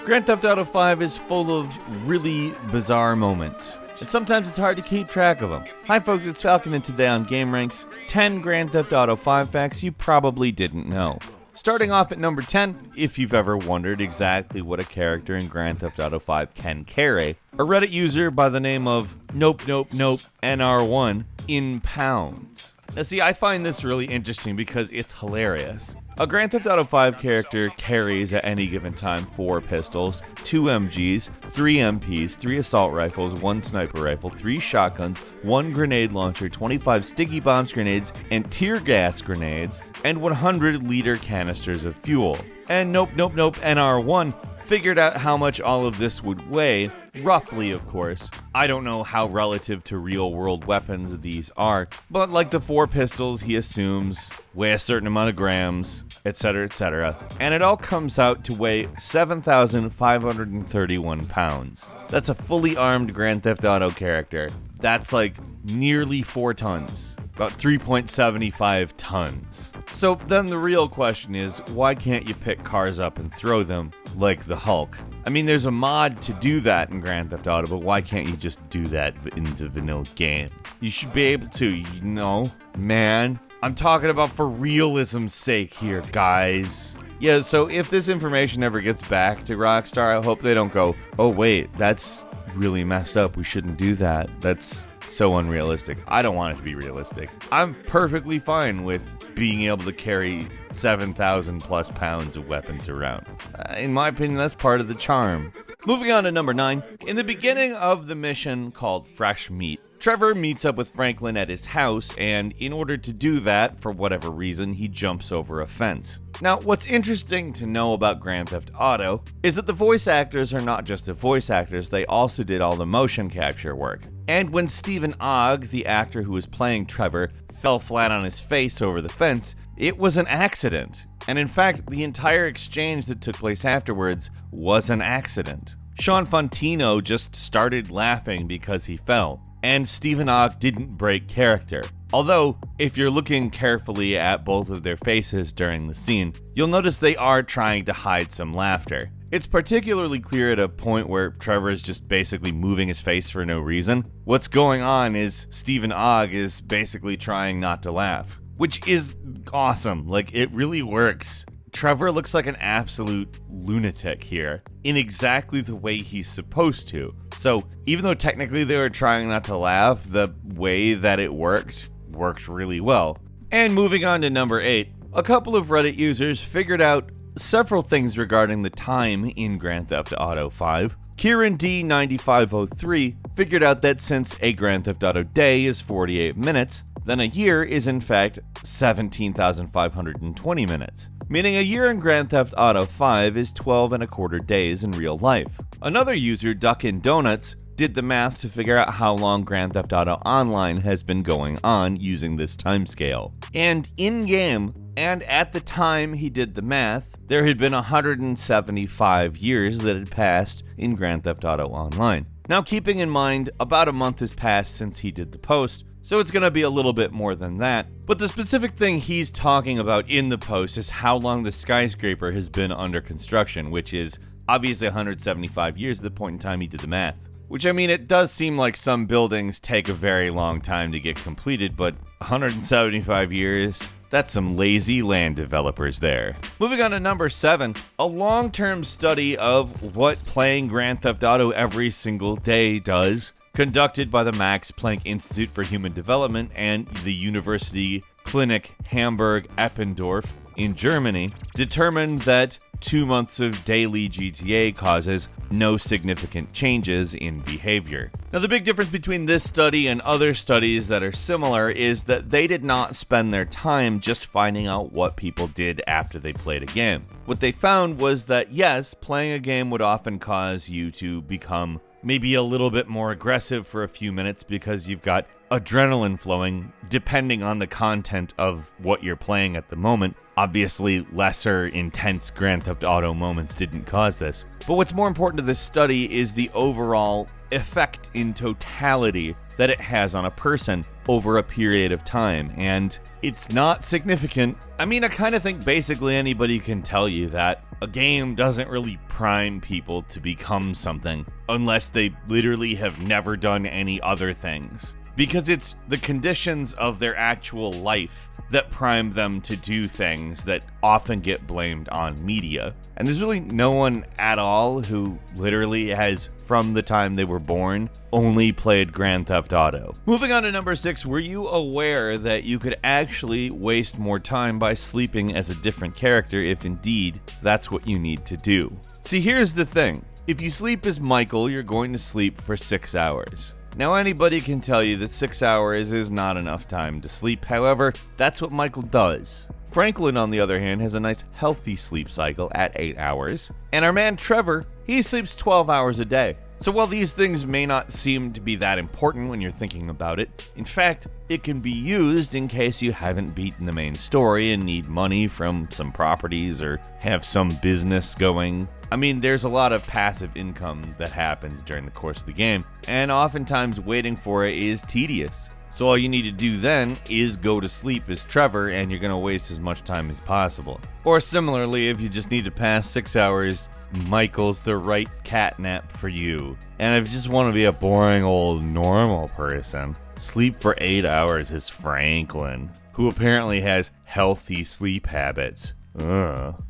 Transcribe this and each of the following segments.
Grand Theft Auto 5 is full of really bizarre moments, and sometimes it's hard to keep track of them. Hi folks, it's Falcon, and today on gameranx, 10 Grand Theft Auto 5 facts you probably didn't know. Starting off at number 10, if you've ever wondered exactly what a character in Grand Theft Auto 5 can carry, a Reddit user by the name of NR1 in pounds. Now see, I find this really interesting because it's hilarious. A Grand Theft Auto 5 character carries at any given time 4 pistols, 2 MGs, 3 MPs, 3 assault rifles, 1 sniper rifle, 3 shotguns, 1 grenade launcher, 25 sticky bombs grenades, and tear gas grenades, and 100-liter canisters of fuel. And NR1 figured out how much all of this would weigh, roughly of course. I don't know how relative to real-world weapons these are, but like the 4 pistols he assumes weigh a certain amount of grams, etc, etc. And it all comes out to weigh 7,531 pounds. That's a fully armed Grand Theft Auto character. That's like nearly 4 tons. About 3.75 tons. So then the real question is, why can't you pick cars up and throw them like the Hulk? I mean, there's a mod to do that in Grand Theft Auto, but why can't you just do that in the vanilla game? You should be able to, you know, man. I'm talking about for realism's sake here, guys. Yeah, so if this information ever gets back to Rockstar, I hope they don't go, oh wait, that's really messed up, we shouldn't do that. That's so unrealistic. I don't want it to be realistic. I'm perfectly fine with being able to carry 7,000 plus pounds of weapons around. In my opinion, that's part of the charm. Moving on to number 9. In the beginning of the mission called Fresh Meat, Trevor meets up with Franklin at his house, and in order to do that, for whatever reason, he jumps over a fence. Now, what's interesting to know about Grand Theft Auto is that the voice actors are not just the voice actors, they also did all the motion capture work. And when Stephen Ogg, the actor who was playing Trevor, fell flat on his face over the fence, it was an accident. And in fact, the entire exchange that took place afterwards was an accident. Shawn just started laughing because he fell, and Stephen Ogg didn't break character. Although, if you're looking carefully at both of their faces during the scene, you'll notice they are trying to hide some laughter. It's particularly clear at a point where Trevor is just basically moving his face for no reason. What's going on is Stephen Ogg is basically trying not to laugh, which is awesome. Like, it really works. Trevor looks like an absolute lunatic here, in exactly the way he's supposed to. So, even though technically they were trying not to laugh, the way that it worked really well. And moving on to number 8, a couple of Reddit users figured out several things regarding the time in Grand Theft Auto 5. Kieran D9503 figured out that since a Grand Theft Auto day is 48 minutes, then a year is in fact 17,520 minutes. Meaning a year in Grand Theft Auto 5 is 12 and a quarter days in real life. Another user, Duckin' Donuts, did the math to figure out how long Grand Theft Auto Online has been going on using this timescale. And in-game, and at the time he did the math, there had been 175 years that had passed in Grand Theft Auto Online. Now keeping in mind, about a month has passed since he did the post, so it's going to be a little bit more than that. But the specific thing he's talking about in the post is how long the skyscraper has been under construction, which is obviously 175 years at the point in time he did the math. Which, I mean, it does seem like some buildings take a very long time to get completed, but 175 years, that's some lazy land developers there. Moving on to number 7, a long-term study of what playing Grand Theft Auto every single day does, conducted by the Max Planck Institute for Human Development and the University Clinic Hamburg-Eppendorf in Germany, determined that 2 months of daily GTA causes no significant changes in behavior. Now, the big difference between this study and other studies that are similar is that they did not spend their time just finding out what people did after they played a game. What they found was that, yes, playing a game would often cause you to become maybe a little bit more aggressive for a few minutes because you've got adrenaline flowing, depending on the content of what you're playing at the moment. Obviously, lesser intense Grand Theft Auto moments didn't cause this. But what's more important to this study is the overall effect in totality that it has on a person over a period of time, and it's not significant. I mean, I kind of think basically anybody can tell you that a game doesn't really prime people to become something unless they literally have never done any other things. Because it's the conditions of their actual life that prime them to do things that often get blamed on media. And there's really no one at all who literally has, from the time they were born, only played Grand Theft Auto. Moving on to number 6, were you aware that you could actually waste more time by sleeping as a different character if indeed that's what you need to do? See, here's the thing. If you sleep as Michael, you're going to sleep for 6 hours. Now, anybody can tell you that 6 hours is not enough time to sleep. However, that's what Michael does. Franklin, on the other hand, has a nice healthy sleep cycle at 8 hours. And our man Trevor, he sleeps 12 hours a day. So while these things may not seem to be that important when you're thinking about it, in fact, it can be used in case you haven't beaten the main story and need money from some properties or have some business going. I mean, there's a lot of passive income that happens during the course of the game, and oftentimes waiting for it is tedious. So all you need to do then is go to sleep as Trevor, and you're going to waste as much time as possible. Or similarly, if you just need to pass 6 hours, Michael's the right catnap for you. And if you just want to be a boring old normal person, sleep for 8 hours as Franklin, who apparently has healthy sleep habits. Ugh.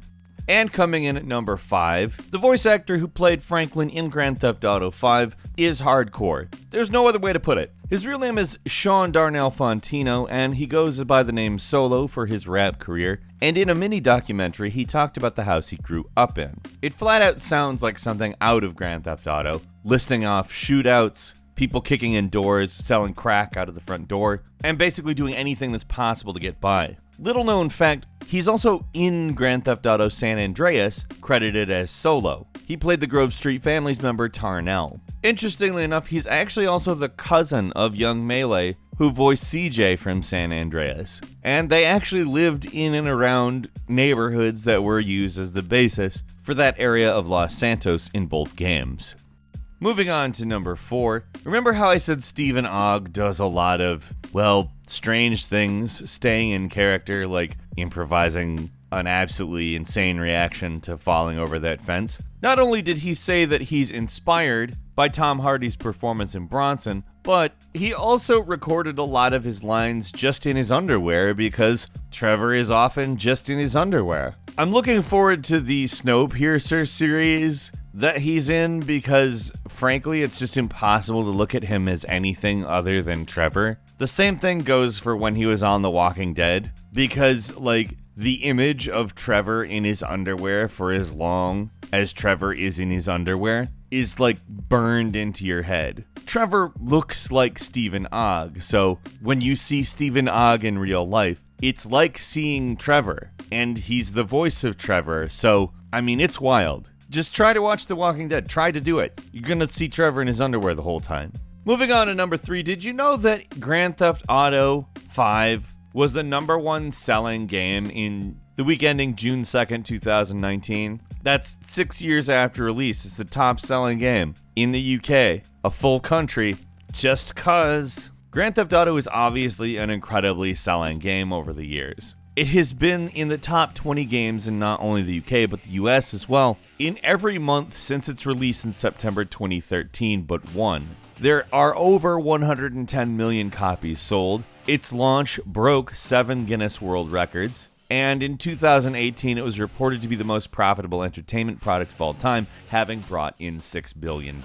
And coming in at number 5, the voice actor who played Franklin in Grand Theft Auto 5 is hardcore. There's no other way to put it. His real name is Shawn Darnell Fantine, and he goes by the name Solo for his rap career. And in a mini documentary, he talked about the house he grew up in. It flat out sounds like something out of Grand Theft Auto, listing off shootouts, people kicking in doors, selling crack out of the front door, and basically doing anything that's possible to get by. Little known fact, he's also in Grand Theft Auto San Andreas, credited as Solo. He played the Grove Street Family's member Darnell. Interestingly enough, he's actually also the cousin of young Melee, who voiced CJ from San Andreas. And they actually lived in and around neighborhoods that were used as the basis for that area of Los Santos in both games. Moving on to number 4, remember how I said Stephen Ogg does a lot of, well, strange things, staying in character, like improvising an absolutely insane reaction to falling over that fence? Not only did he say that he's inspired by Tom Hardy's performance in Bronson, but he also recorded a lot of his lines just in his underwear because Trevor is often just in his underwear. I'm looking forward to the Snowpiercer series that he's in because, frankly, it's just impossible to look at him as anything other than Trevor. The same thing goes for when he was on The Walking Dead, because, like, the image of Trevor in his underwear for as long as Trevor is in his underwear is, like, burned into your head. Trevor looks like Stephen Ogg, so when you see Stephen Ogg in real life, it's like seeing Trevor, and he's the voice of Trevor, so, I mean, it's wild. Just try to watch The Walking Dead. Try to do it. You're gonna see Trevor in his underwear the whole time. Moving on to number 3, did you know that Grand Theft Auto 5 was the number 1 selling game in the week ending June 2nd, 2019? That's 6 years after release. It's the top selling game in the UK, a full country, just cause. Grand Theft Auto is obviously an incredibly selling game over the years. It has been in the top 20 games in not only the UK, but the US as well, in every month since its release in September 2013, but one. There are over 110 million copies sold. Its launch broke 7 Guinness World Records, and in 2018 it was reported to be the most profitable entertainment product of all time, having brought in $6 billion.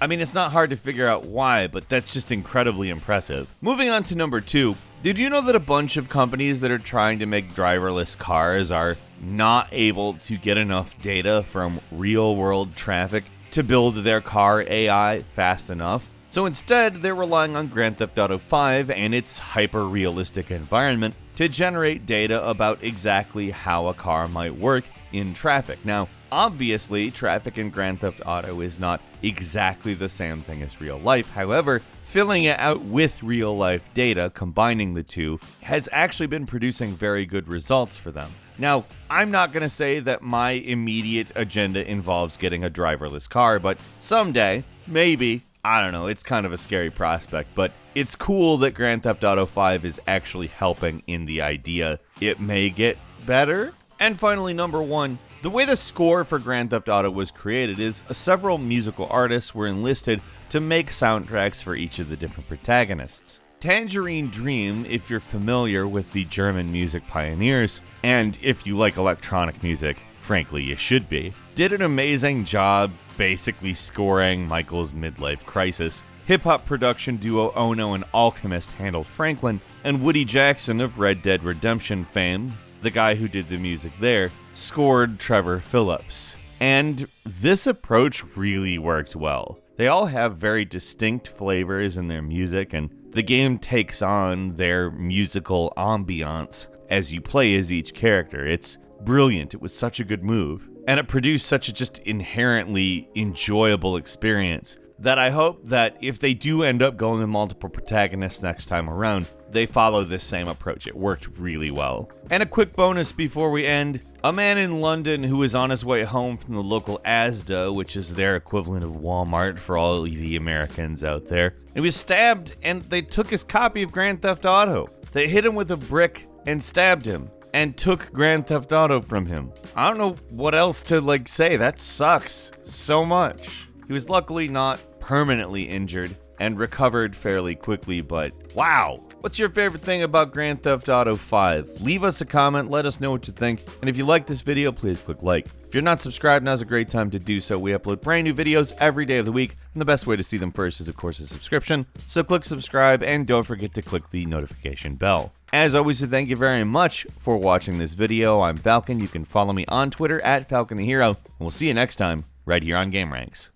I mean, it's not hard to figure out why, but that's just incredibly impressive. Moving on to number 2, did you know that a bunch of companies that are trying to make driverless cars are not able to get enough data from real-world traffic to build their car AI fast enough? So instead, they're relying on Grand Theft Auto 5 and its hyper-realistic environment to generate data about exactly how a car might work in traffic. Now, obviously, traffic in Grand Theft Auto is not exactly the same thing as real life. However, filling it out with real life data, combining the two, has actually been producing very good results for them. Now, I'm not going to say that my immediate agenda involves getting a driverless car, but someday, maybe, I don't know, it's kind of a scary prospect, but it's cool that Grand Theft Auto 5 is actually helping in the idea it may get better. And finally, number 1, the way the score for Grand Theft Auto was created is several musical artists were enlisted to make soundtracks for each of the different protagonists. Tangerine Dream, if you're familiar with the German music pioneers, and if you like electronic music, frankly you should be, did an amazing job basically scoring Michael's midlife crisis. Hip-hop production duo Ono and Alchemist handled Franklin, and Woody Jackson of Red Dead Redemption fame, the guy who did the music there, scored Trevor Phillips. And this approach really worked well. They all have very distinct flavors in their music, and the game takes on their musical ambiance as you play as each character. It's brilliant. It was such a good move. And it produced such a just inherently enjoyable experience that I hope that if they do end up going with multiple protagonists next time around, they follow this same approach. It worked really well. And a quick bonus before we end. A man in London who was on his way home from the local Asda, which is their equivalent of Walmart for all the Americans out there, he was stabbed and they took his copy of Grand Theft Auto. They hit him with a brick and stabbed him and took Grand Theft Auto from him. I don't know what else to say. That sucks so much. He was luckily not permanently injured and recovered fairly quickly, but wow. What's your favorite thing about Grand Theft Auto 5? Leave us a comment, let us know what you think, and if you like this video, please click like. If you're not subscribed, now's a great time to do so. We upload brand new videos every day of the week, and the best way to see them first is, of course, a subscription. So click subscribe, and don't forget to click the notification bell. As always, thank you very much for watching this video. I'm Falcon. You can follow me on Twitter at Falcon the Hero, and we'll see you next time right here on gameranx.